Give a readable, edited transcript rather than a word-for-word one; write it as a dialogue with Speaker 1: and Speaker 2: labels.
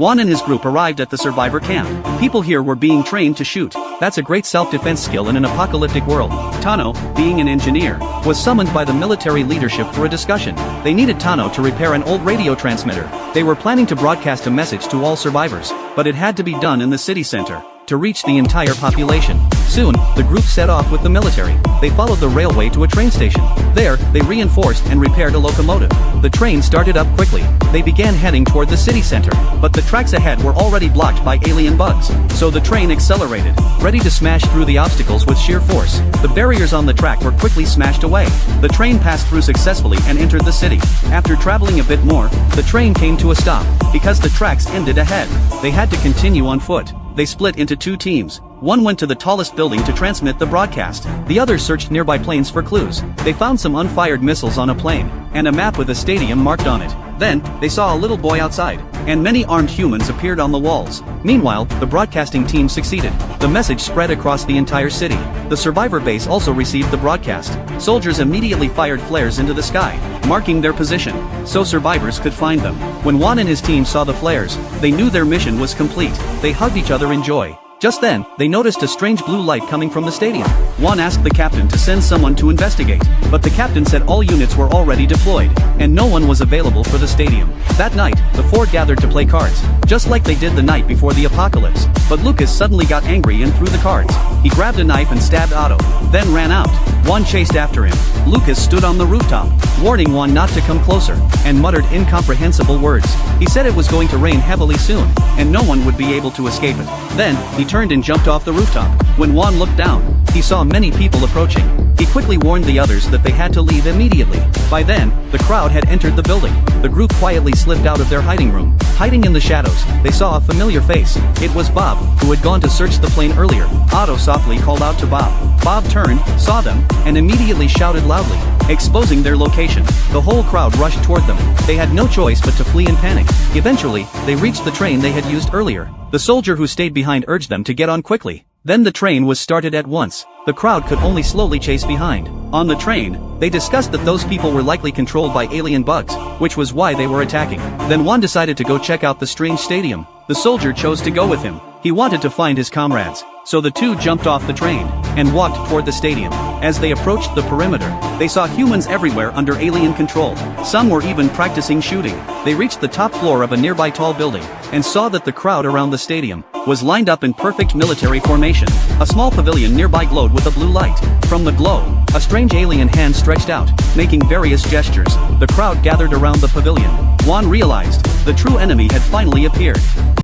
Speaker 1: Juan and his group arrived at the survivor camp. People here were being trained to shoot. That's a great self-defense skill in an apocalyptic world. Tano, being an engineer, was summoned by the military leadership for a discussion. They needed Tano to repair an old radio transmitter. They were planning to broadcast a message to all survivors, but it had to be done in the city center to reach the entire population. Soon, the group set off with the military. They followed the railway to a train station. There, they reinforced and repaired a locomotive. The train started up quickly. They began heading toward the city center, but the tracks ahead were already blocked by alien bugs. So the train accelerated, ready to smash through the obstacles with sheer force. The barriers on the track were quickly smashed away. The train passed through successfully and entered the city. After traveling a bit more, the train came to a stop. Because the tracks ended ahead, they had to continue on foot. They split into two teams. One went to the tallest building to transmit the broadcast. The other searched nearby planes for clues. They found some unfired missiles on a plane, and a map with a stadium marked on it. Then, they saw a little boy outside, and many armed humans appeared on the walls. Meanwhile, the broadcasting team succeeded. The message spread across the entire city. The survivor base also received the broadcast. Soldiers immediately fired flares into the sky, marking their position, so survivors could find them. When Juan and his team saw the flares, they knew their mission was complete. They hugged each other in joy. Just then, they noticed a strange blue light coming from the stadium. Juan asked the captain to send someone to investigate, but the captain said all units were already deployed, and no one was available for the stadium. That night, the four gathered to play cards, just like they did the night before the apocalypse. But Lucas suddenly got angry and threw the cards. He grabbed a knife and stabbed Otto, then ran out. Juan chased after him. Lucas stood on the rooftop, warning Juan not to come closer, and muttered incomprehensible words. He said it was going to rain heavily soon, and no one would be able to escape it. Then, he turned and jumped off the rooftop. When Juan looked down, he saw many people approaching. He quickly warned the others that they had to leave immediately. By then, the crowd had entered the building. The group quietly slipped out of their hiding room. Hiding in the shadows, they saw a familiar face. It was Bob, who had gone to search the plane earlier. Otto softly called out to Bob. Bob turned, saw them, and immediately shouted loudly, exposing their location. The whole crowd rushed toward them. They had no choice but to flee in panic. Eventually, they reached the train they had used earlier. The soldier who stayed behind urged them to get on quickly. Then the train was started at once. The crowd could only slowly chase behind. On the train, they discussed that those people were likely controlled by alien bugs, which was why they were attacking. Then Juan decided to go check out the strange stadium. The soldier chose to go with him. He wanted to find his comrades. So the two jumped off the train and walked toward the stadium. As they approached the perimeter, they saw humans everywhere under alien control. Some were even practicing shooting. They reached the top floor of a nearby tall building and saw that the crowd around the stadium was lined up in perfect military formation. A small pavilion nearby glowed with a blue light. From the glow, a strange alien hand stretched out, making various gestures. The crowd gathered around the pavilion. Juan realized the true enemy had finally appeared.